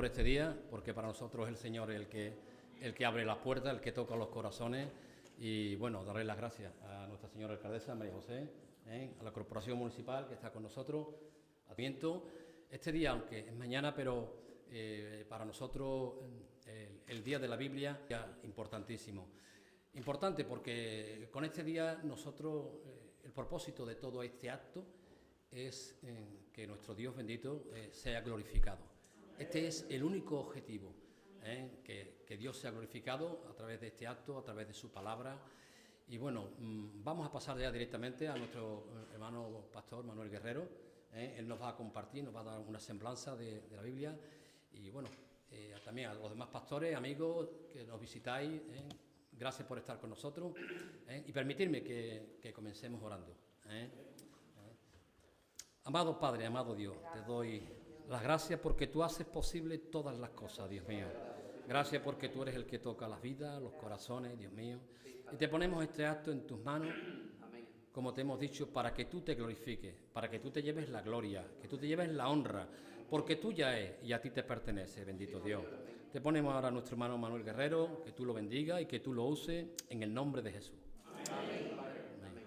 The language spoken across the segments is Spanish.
por este día, porque para nosotros es el Señor el que abre las puertas, el que toca los corazones. Y bueno, darle las gracias a nuestra señora alcaldesa, María José, a la corporación municipal que está con nosotros. Adviento, este día, aunque es mañana, pero para nosotros el Día de la Biblia es importantísimo. Importante porque con este día nosotros, el propósito de todo este acto es que nuestro Dios bendito sea glorificado. Este es el único objetivo, que Dios sea glorificado a través de este acto, a través de su palabra. Y bueno, vamos a pasar ya directamente a nuestro hermano pastor Manuel Guerrero. Él nos va a compartir, nos va a dar una semblanza de la Biblia. Y bueno, también a los demás pastores, amigos que nos visitáis, gracias por estar con nosotros. Y permitirme que comencemos orando. Amado Padre, amado Dios, te doy las gracias porque tú haces posible todas las cosas, Dios mío. Gracias porque tú eres el que toca las vidas, los corazones, Dios mío. Y te ponemos este acto en tus manos, como te hemos dicho, para que tú te glorifiques, para que tú te lleves la gloria, que tú te lleves la honra, porque tuya es y a ti te pertenece, bendito Dios. Te ponemos ahora a nuestro hermano Manuel Guerrero, que tú lo bendiga y que tú lo uses en el nombre de Jesús. Amén. Amén.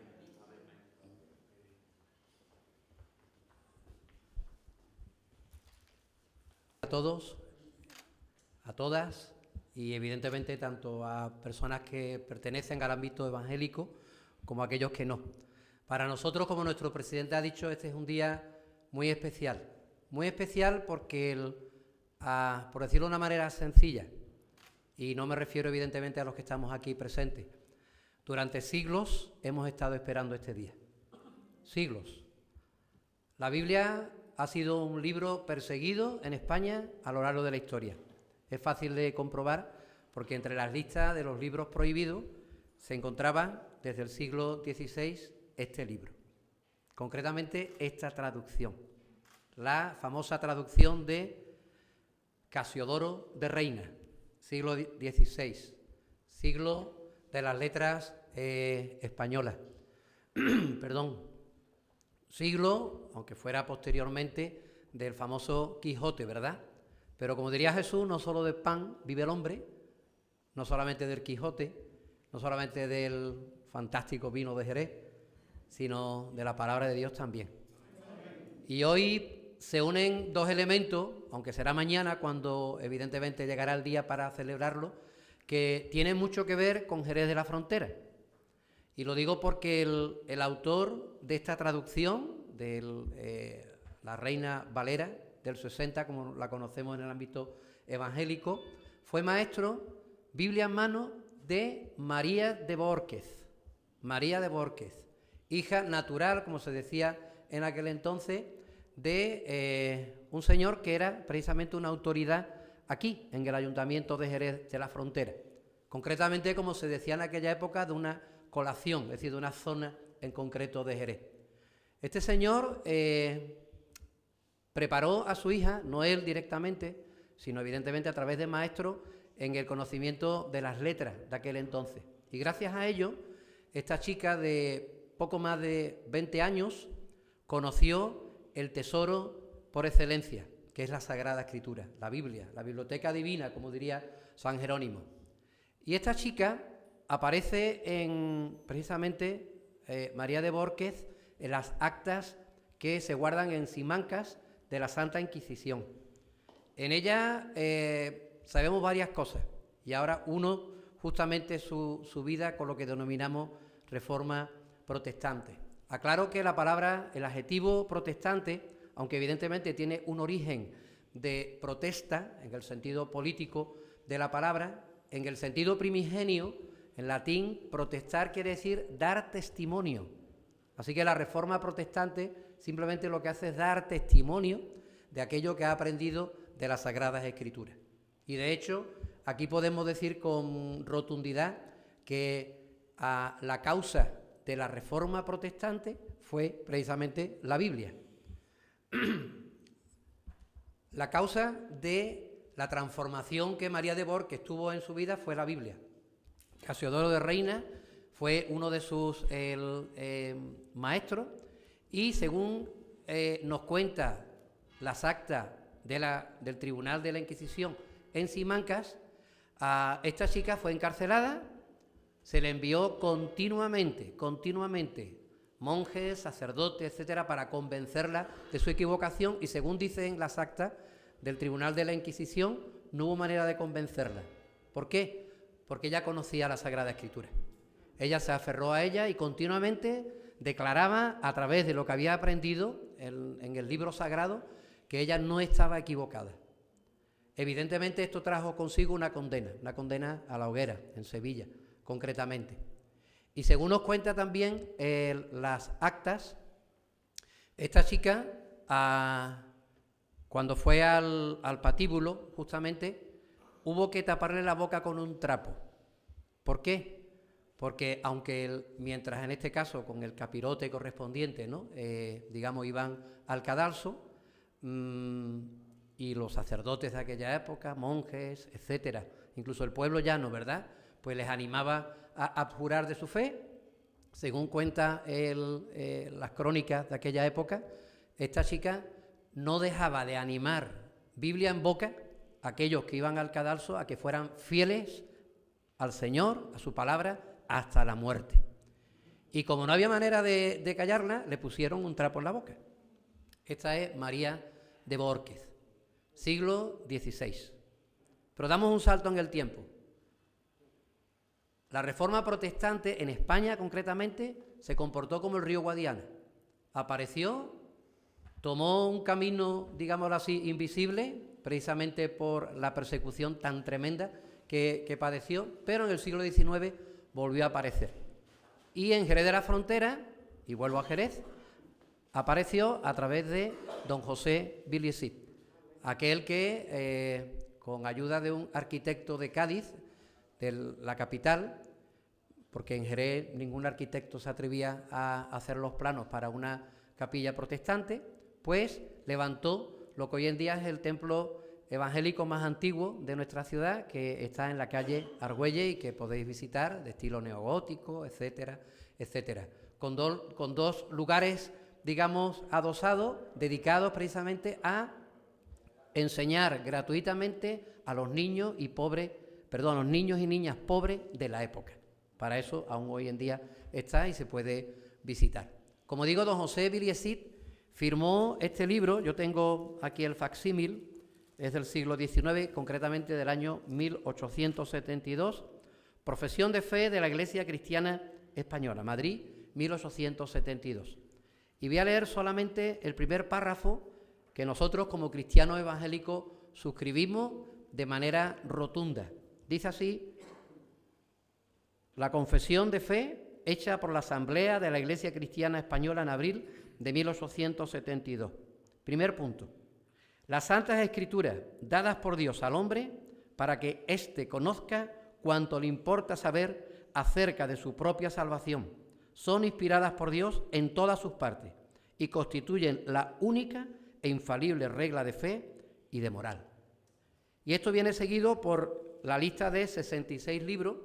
A todos, a todas y evidentemente tanto a personas que pertenecen al ámbito evangélico como a aquellos que no. Para nosotros, como nuestro presidente ha dicho, este es un día muy especial porque, por decirlo de una manera sencilla, y no me refiero evidentemente a los que estamos aquí presentes, durante siglos hemos estado esperando este día, siglos. La Biblia ha sido un libro perseguido en España a lo largo de la historia. Es fácil de comprobar porque entre las listas de los libros prohibidos se encontraba desde el siglo XVI este libro. Concretamente esta traducción, la famosa traducción de Casiodoro de Reina, siglo XVI, siglo de las letras españolas. Siglo, aunque fuera posteriormente, del famoso Quijote, ¿verdad? Pero como diría Jesús, no solo de pan vive el hombre, no solamente del Quijote, no solamente del fantástico vino de Jerez, sino de la palabra de Dios también. Y hoy se unen dos elementos, aunque será mañana cuando evidentemente llegará el día para celebrarlo, que tienen mucho que ver con Jerez de la Frontera. Y lo digo porque el autor de esta traducción, de la Reina Valera del 60, como la conocemos en el ámbito evangélico, fue maestro, Biblia en mano, de María de Bórquez. María de Bórquez, hija natural, como se decía en aquel entonces, de un señor que era precisamente una autoridad aquí, en el Ayuntamiento de Jerez de la Frontera. Concretamente, como se decía en aquella época, de una colación, es decir, de una zona en concreto de Jerez. Este señor preparó a su hija, no él directamente, sino evidentemente a través de maestros, en el conocimiento de las letras de aquel entonces. Y gracias a ello, esta chica de poco más de 20 años conoció el tesoro por excelencia, que es la Sagrada Escritura, la Biblia, la biblioteca divina, como diría San Jerónimo. Y esta chica aparece precisamente María de Bórquez en las actas que se guardan en Simancas de la Santa Inquisición. En ella sabemos varias cosas y ahora uno justamente su vida con lo que denominamos Reforma Protestante. Aclaro que la palabra, el adjetivo protestante, aunque evidentemente tiene un origen de protesta en el sentido político de la palabra, en el sentido primigenio, en latín, protestar quiere decir dar testimonio. Así que la Reforma Protestante simplemente lo que hace es dar testimonio de aquello que ha aprendido de las Sagradas Escrituras. Y de hecho, aquí podemos decir con rotundidad que la causa de la Reforma Protestante fue precisamente la Biblia. La causa de la transformación que María de Bórquez tuvo en su vida fue la Biblia. Casiodoro de Reina fue uno de sus maestros y según nos cuenta las actas del Tribunal de la Inquisición en Simancas, a esta chica fue encarcelada, se le envió continuamente monjes, sacerdotes, etcétera, para convencerla de su equivocación, y según dicen las actas del Tribunal de la Inquisición, no hubo manera de convencerla. ¿Por qué? Porque ella conocía la Sagrada Escritura. Ella se aferró a ella y continuamente declaraba, a través de lo que había aprendido en el libro sagrado, que ella no estaba equivocada. Evidentemente esto trajo consigo una condena a la hoguera, en Sevilla, concretamente. Y según nos cuenta también las actas, esta chica, cuando fue al patíbulo, justamente, hubo que taparle la boca con un trapo. ¿Por qué? Porque aunque mientras en este caso con el capirote correspondiente, ¿no? Iban al cadalso, y los sacerdotes de aquella época, monjes, etcétera, incluso el pueblo llano, ¿verdad?, pues les animaba a abjurar de su fe. Según cuenta las crónicas de aquella época, esta chica no dejaba de animar, Biblia en boca, a aquellos que iban al cadalso a que fueran fieles al Señor, a su palabra, hasta la muerte. Y como no había manera de callarla, le pusieron un trapo en la boca. Esta es María de Bohórquez, siglo XVI. Pero damos un salto en el tiempo. La Reforma protestante en España, concretamente, se comportó como el río Guadiana. Apareció, tomó un camino, digámoslo así, invisible, precisamente por la persecución tan tremenda que padeció, pero en el siglo XIX volvió a aparecer. Y en Jerez de la Frontera, y vuelvo a Jerez, apareció a través de don José Viliesit, aquel que, con ayuda de un arquitecto de Cádiz, de la capital, porque en Jerez ningún arquitecto se atrevía a hacer los planos para una capilla protestante, pues levantó lo que hoy en día es el templo evangélico más antiguo de nuestra ciudad, que está en la calle Argüelle y que podéis visitar, de estilo neogótico, etcétera, etcétera, con dos lugares, digamos, adosados, dedicados precisamente a enseñar gratuitamente a los niños y niñas pobres de la época. Para eso aún hoy en día está y se puede visitar. Como digo, don José Viliesit firmó este libro. Yo tengo aquí el facsímil, es del siglo XIX, concretamente del año 1872, Profesión de Fe de la Iglesia Cristiana Española, Madrid, 1872. Y voy a leer solamente el primer párrafo que nosotros como cristianos evangélicos suscribimos de manera rotunda. Dice así: la confesión de fe hecha por la Asamblea de la Iglesia Cristiana Española en abril de 1872. Primer punto: las Santas Escrituras dadas por Dios al hombre para que éste conozca cuanto le importa saber acerca de su propia salvación, son inspiradas por Dios en todas sus partes y constituyen la única e infalible regla de fe y de moral. Y esto viene seguido por la lista de 66 libros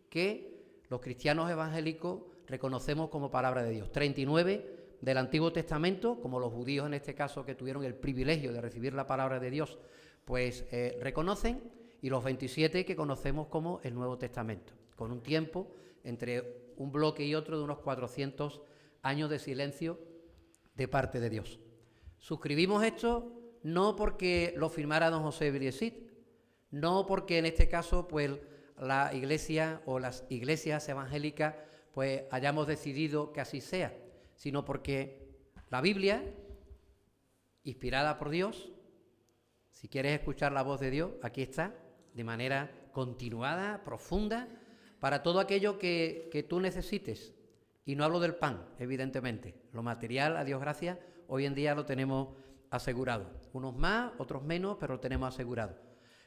que los cristianos evangélicos reconocemos como palabra de Dios. 39 del Antiguo Testamento, como los judíos en este caso que tuvieron el privilegio de recibir la palabra de Dios, pues reconocen, y los 27 que conocemos como el Nuevo Testamento, con un tiempo entre un bloque y otro de unos 400 años de silencio de parte de Dios. Suscribimos esto no porque lo firmara don José Viliesit, no porque en este caso pues la Iglesia o las iglesias evangélicas pues hayamos decidido que así sea, sino porque la Biblia, inspirada por Dios, si quieres escuchar la voz de Dios, aquí está, de manera continuada, profunda, para todo aquello que tú necesites. Y no hablo del pan, evidentemente. Lo material, a Dios gracias, hoy en día lo tenemos asegurado. Unos más, otros menos, pero lo tenemos asegurado.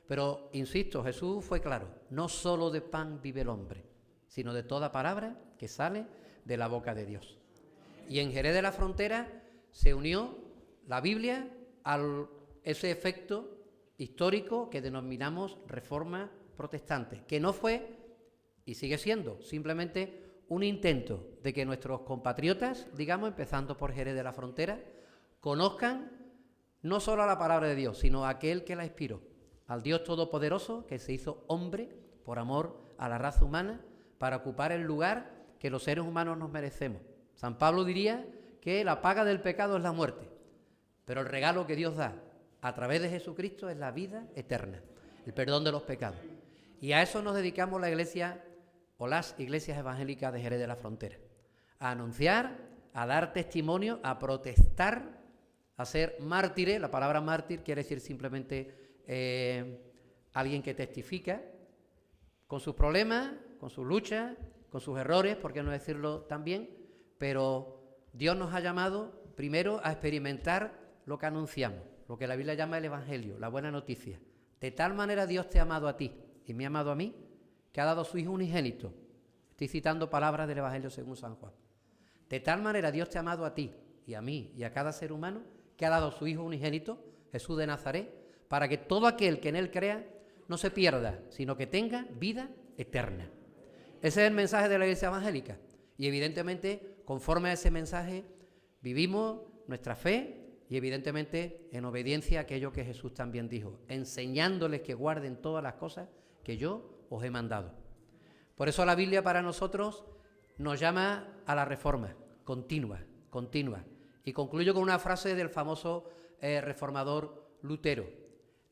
Pero, insisto, Jesús fue claro: no solo de pan vive el hombre, sino de toda palabra que sale de la boca de Dios. Y en Jerez de la Frontera se unió la Biblia a ese efecto histórico que denominamos Reforma Protestante, que no fue y sigue siendo simplemente un intento de que nuestros compatriotas, digamos, empezando por Jerez de la Frontera, conozcan no solo a la palabra de Dios, sino a aquel que la inspiró, al Dios Todopoderoso que se hizo hombre por amor a la raza humana para ocupar el lugar que los seres humanos nos merecemos. San Pablo diría que la paga del pecado es la muerte, pero el regalo que Dios da a través de Jesucristo es la vida eterna, el perdón de los pecados. Y a eso nos dedicamos la Iglesia o las iglesias evangélicas de Jerez de la Frontera, a anunciar, a dar testimonio, a protestar, a ser mártires. La palabra mártir quiere decir simplemente alguien que testifica con sus problemas, con sus luchas, con sus errores, por qué no decirlo también, pero Dios nos ha llamado primero a experimentar lo que anunciamos, lo que la Biblia llama el Evangelio, la buena noticia. De tal manera Dios te ha amado a ti y me ha amado a mí, que ha dado a su Hijo unigénito. Estoy citando palabras del Evangelio según San Juan. De tal manera Dios te ha amado a ti y a mí y a cada ser humano, que ha dado a su Hijo unigénito, Jesús de Nazaret, para que todo aquel que en Él crea no se pierda, sino que tenga vida eterna. Ese es el mensaje de la Iglesia evangélica. Y evidentemente, conforme a ese mensaje, vivimos nuestra fe y evidentemente en obediencia a aquello que Jesús también dijo, enseñándoles que guarden todas las cosas que yo os he mandado. Por eso la Biblia para nosotros nos llama a la reforma continua, continua. Y concluyo con una frase del famoso reformador Lutero.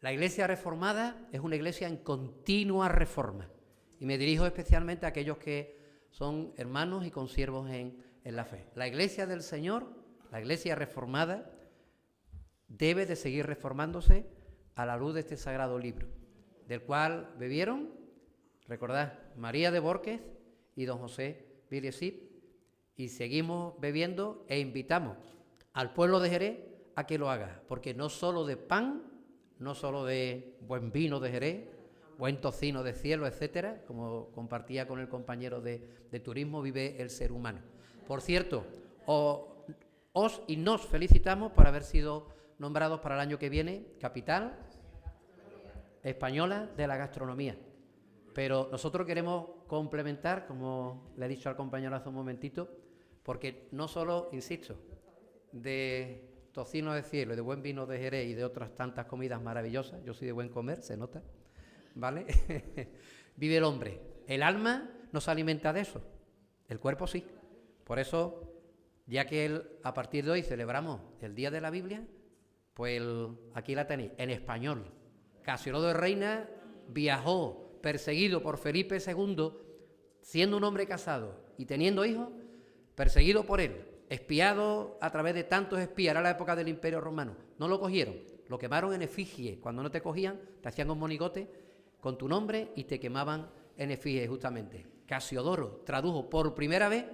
La Iglesia reformada es una iglesia en continua reforma. Y me dirijo especialmente a aquellos que son hermanos y consiervos en la fe. La Iglesia del Señor, la Iglesia reformada, debe de seguir reformándose a la luz de este sagrado libro, del cual bebieron, recordad, María de Borquez y don José Villesip, y seguimos bebiendo e invitamos al pueblo de Jerez a que lo haga, porque no solo de pan, no solo de buen vino de Jerez, buen tocino de cielo, etcétera, como compartía con el compañero de turismo, vive el ser humano. Por cierto, os y nos felicitamos por haber sido nombrados para el año que viene capital española de la gastronomía. Pero nosotros queremos complementar, como le he dicho al compañero hace un momentito, porque no solo, insisto, de tocino de cielo y de buen vino de Jerez y de otras tantas comidas maravillosas, yo soy de buen comer, se nota, ¿vale? Vive el hombre. El alma no se alimenta de eso, el cuerpo sí. Por eso, ya que a partir de hoy celebramos el Día de la Biblia, pues aquí la tenéis, en español. Casiodoro de Reina viajó perseguido por Felipe II, siendo un hombre casado y teniendo hijos, perseguido por él, espiado a través de tantos espías. Era la época del Imperio Romano. No lo cogieron, lo quemaron en efigie. Cuando no te cogían, te hacían un monigote con tu nombre y te quemaban en efigie, justamente. Casiodoro tradujo por primera vez,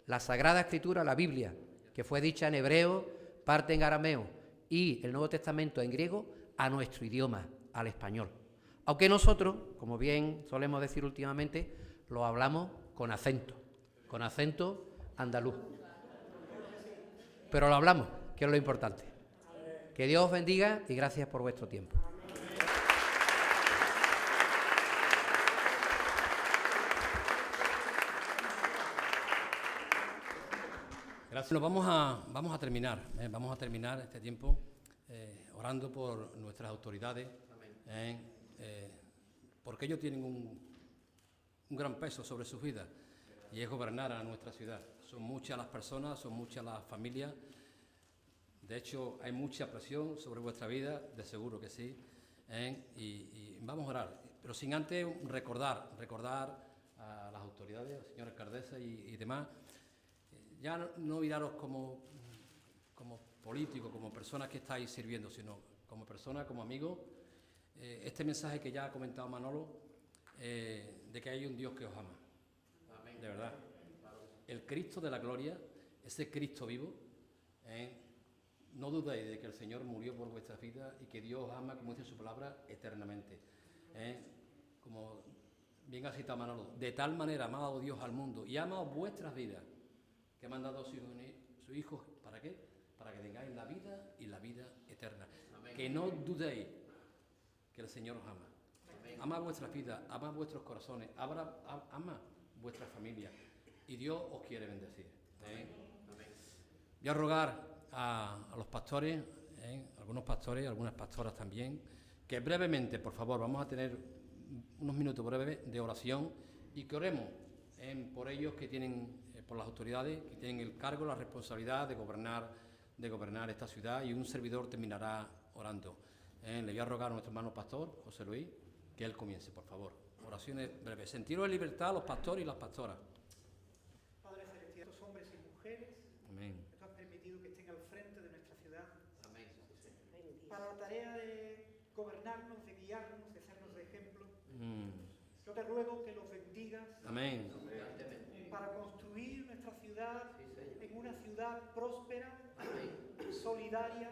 la Sagrada Escritura, la Biblia, que fue dicha en hebreo, parte en arameo y el Nuevo Testamento en griego, a nuestro idioma, al español. Aunque nosotros, como bien solemos decir últimamente, lo hablamos con acento andaluz. Pero lo hablamos, que es lo importante. Que Dios os bendiga y gracias por vuestro tiempo. Gracias. Bueno, vamos a terminar este tiempo orando por nuestras autoridades, porque ellos tienen un gran peso sobre sus vidas y es gobernar a nuestra ciudad. Son muchas las personas, son muchas las familias. De hecho, hay mucha presión sobre vuestra vida, de seguro que sí, y vamos a orar. Pero sin antes recordar a las autoridades, al señor alcaldesa y demás, ya no miraros como políticos, como personas que estáis sirviendo, sino como personas, como amigos. Este mensaje que ya ha comentado Manolo, de que hay un Dios que os ama. Amén. De verdad. El Cristo de la gloria, ese Cristo vivo, no dudéis de que el Señor murió por vuestras vidas y que Dios os ama, como dice su palabra, eternamente. Como bien ha citado Manolo, de tal manera ha amado Dios al mundo y ha amado vuestras vidas, que ha mandado a sus hijos, ¿para qué? Para que tengáis la vida y la vida eterna. Amén. Que no dudéis que el Señor os ama. Amén. Ama vuestras vidas, ama vuestros corazones, ama vuestra familia y Dios os quiere bendecir. Amén. Amén. Voy a rogar a los pastores, algunos pastores, algunas pastoras también, que brevemente, por favor, vamos a tener unos minutos breves de oración y que oremos por ellos que tienen, por las autoridades que tienen el cargo, la responsabilidad de gobernar esta ciudad, y un servidor terminará orando. Le voy a rogar a nuestro hermano pastor, José Luis, que él comience, por favor. Oraciones breves. Sentido de libertad a los pastores y las pastoras. Padre celestial, estos hombres y mujeres Amén. que tú has permitido que estén al frente de nuestra ciudad Amén. para la tarea de gobernarnos, de guiarnos, de sernos de ejemplo. Yo te ruego que los bendigas. Amén. Para construir nuestra ciudad en una ciudad próspera, solidaria,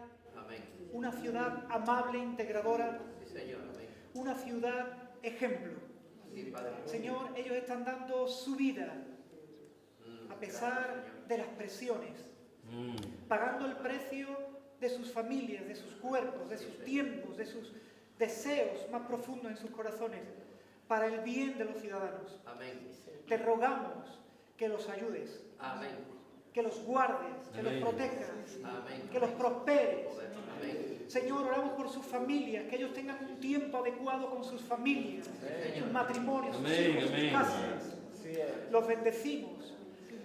una ciudad amable, integradora, una ciudad ejemplo. Señor, ellos están dando su vida a pesar de las presiones, pagando el precio de sus familias, de sus cuerpos, de sus tiempos, de sus deseos más profundos en sus corazones, para el bien de los ciudadanos. Te rogamos que los ayudes, que los guardes, que los protejas, que los prosperes. Señor, oramos por sus familias, que ellos tengan un tiempo adecuado con sus familias, sus matrimonios, sus hijos, sus casas. Los bendecimos.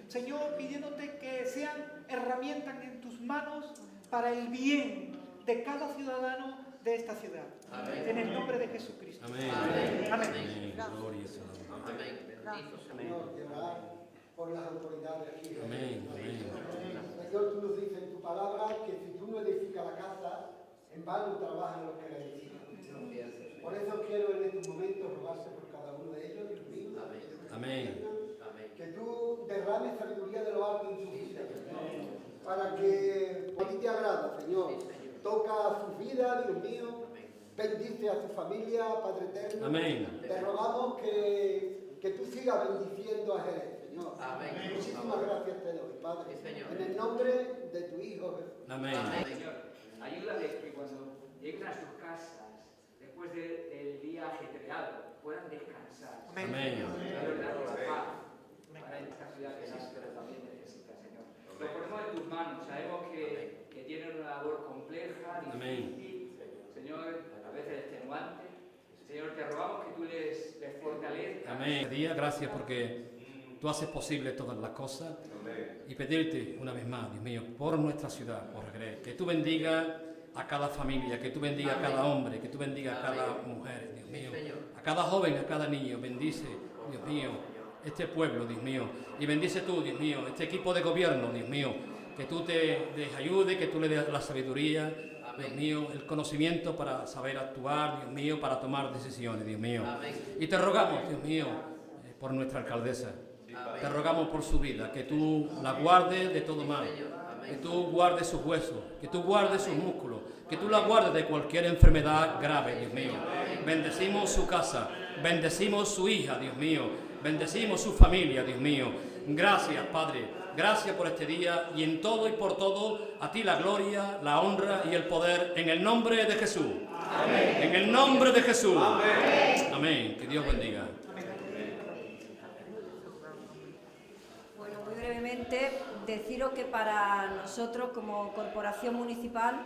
Señor, pidiéndote que sean herramientas en tus manos para el bien de cada ciudadano de esta ciudad. En el nombre de Jesucristo. Amén. Amén. Gloria a Dios. Señor, de orar por las autoridades aquí. Amén. Señor, tú nos dices en tu palabra que si tú no edificas la casa, en vano trabajan los que la edifican. Por eso quiero en estos momentos rogarte por cada uno de ellos, Dios mío. Amén. Que tú derrames sabiduría de lo alto en su vida, para que a ti te agrada, Señor. Toca su vida, Dios mío. Bendice a su familia, Padre eterno. Amén. Te rogamos que tú sigas bendiciendo a Jerez, Señor. Muchísimas gracias te doy, Padre. En el nombre de tu Hijo Jesús. Amén. Señor, ayúdales que cuando lleguen a sus casas, después del día ajetreado, puedan descansar. Amén. La verdad es paz para esta ciudad que también necesita, Señor. Lo ponemos en tus manos, sabemos que tienen una labor compleja, difícil, Señor, a veces extenuante. Señor, te rogamos que tú les fortalezcas. Amén. Día, gracias porque tú haces posible todas las cosas. Y pedirte una vez más, Dios mío, por nuestra ciudad, por Jerez, que tú bendigas a cada familia, que tú bendigas a cada hombre, que tú bendigas a cada mujer, Dios mío, a cada joven, a cada niño. Bendice, Dios mío, este pueblo, Dios mío, y bendice tú, Dios mío, este equipo de gobierno, Dios mío, que tú les ayude, que tú le des la sabiduría, Dios mío, el conocimiento para saber actuar, Dios mío, para tomar decisiones, Dios mío. Y te rogamos, Dios mío, por nuestra alcaldesa, te rogamos por su vida, que tú la guardes de todo mal, que tú guardes sus huesos, que tú guardes sus músculos, que tú la guardes de cualquier enfermedad grave, Dios mío. Bendecimos su casa, bendecimos su hija, Dios mío, bendecimos su familia, Dios mío. Gracias, Padre, gracias por este día y en todo y por todo, a ti la gloria, la honra y el poder, en el nombre de Jesús. Amén. En el nombre de Jesús. Amén. Amén. Que Dios bendiga. Bueno, muy brevemente, deciros que para nosotros como corporación municipal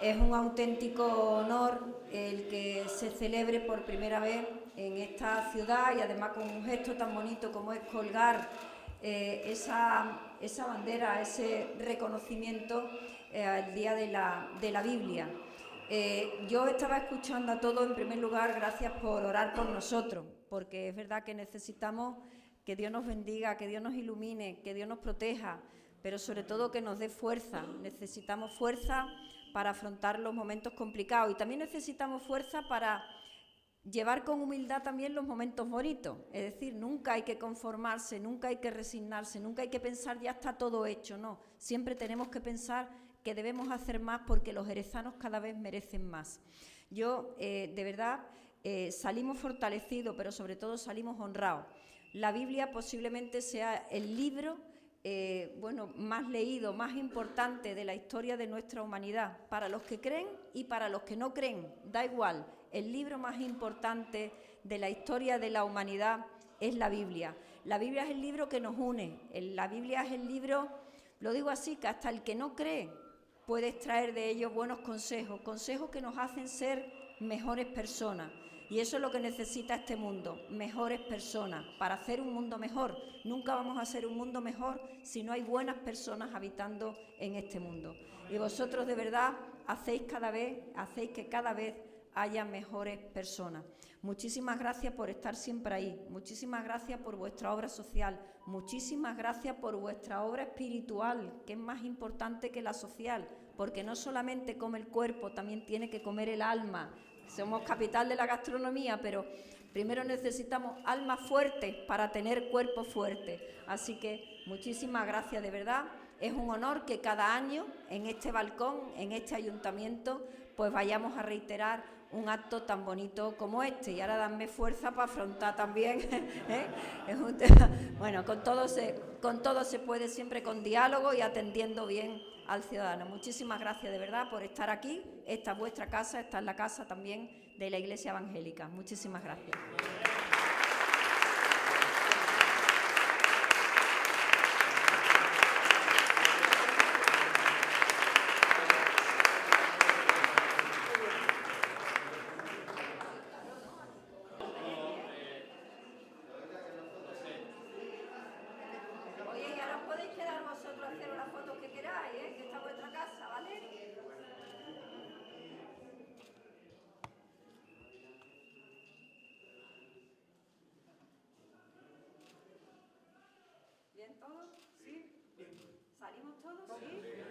es un auténtico honor el que se celebre por primera vez en esta ciudad y además con un gesto tan bonito como es colgar esa bandera, ese reconocimiento al Día de la Biblia. Yo estaba escuchando a todos, en primer lugar, gracias por orar por nosotros, porque es verdad que necesitamos que Dios nos bendiga, que Dios nos ilumine, que Dios nos proteja, pero sobre todo que nos dé fuerza. Necesitamos fuerza para afrontar los momentos complicados y también necesitamos fuerza para llevar con humildad también los momentos bonitos. Es decir, nunca hay que conformarse, nunca hay que resignarse, nunca hay que pensar ya está todo hecho, no. Siempre tenemos que pensar que debemos hacer más porque los jerezanos cada vez merecen más. Yo, de verdad, salimos fortalecidos, pero sobre todo salimos honrados. La Biblia posiblemente sea el libro más leído, más importante de la historia de nuestra humanidad, para los que creen y para los que no creen, da igual. El libro más importante de la historia de la humanidad es la Biblia. La Biblia es el libro que nos une, la Biblia es el libro, lo digo así, que hasta el que no cree puede extraer de ellos buenos consejos, consejos que nos hacen ser mejores personas. Y eso es lo que necesita este mundo, mejores personas, para hacer un mundo mejor. Nunca vamos a hacer un mundo mejor si no hay buenas personas habitando en este mundo. Y vosotros de verdad hacéis que cada vez haya mejores personas. Muchísimas gracias por estar siempre ahí, muchísimas gracias por vuestra obra social, muchísimas gracias por vuestra obra espiritual, que es más importante que la social, porque no solamente come el cuerpo, también tiene que comer el alma. Somos capital de la gastronomía, pero primero necesitamos almas fuertes para tener cuerpos fuertes. Así que muchísimas gracias, de verdad. Es un honor que cada año en este balcón, en este ayuntamiento, pues vayamos a reiterar un acto tan bonito como este. Y ahora danme fuerza para afrontar también. Es un tema. Bueno, con todo se puede, siempre con diálogo y atendiendo bien al ciudadano. Muchísimas gracias de verdad por estar aquí. Esta es vuestra casa, esta es la casa también de la Iglesia Evangélica. Muchísimas gracias. Oye, ya no podéis quedar vosotros a hacer las fotos que queráis, que esta es vuestra casa, ¿vale? ¿Bien todos? ¿Sí? ¿Salimos todos? ¿Sí?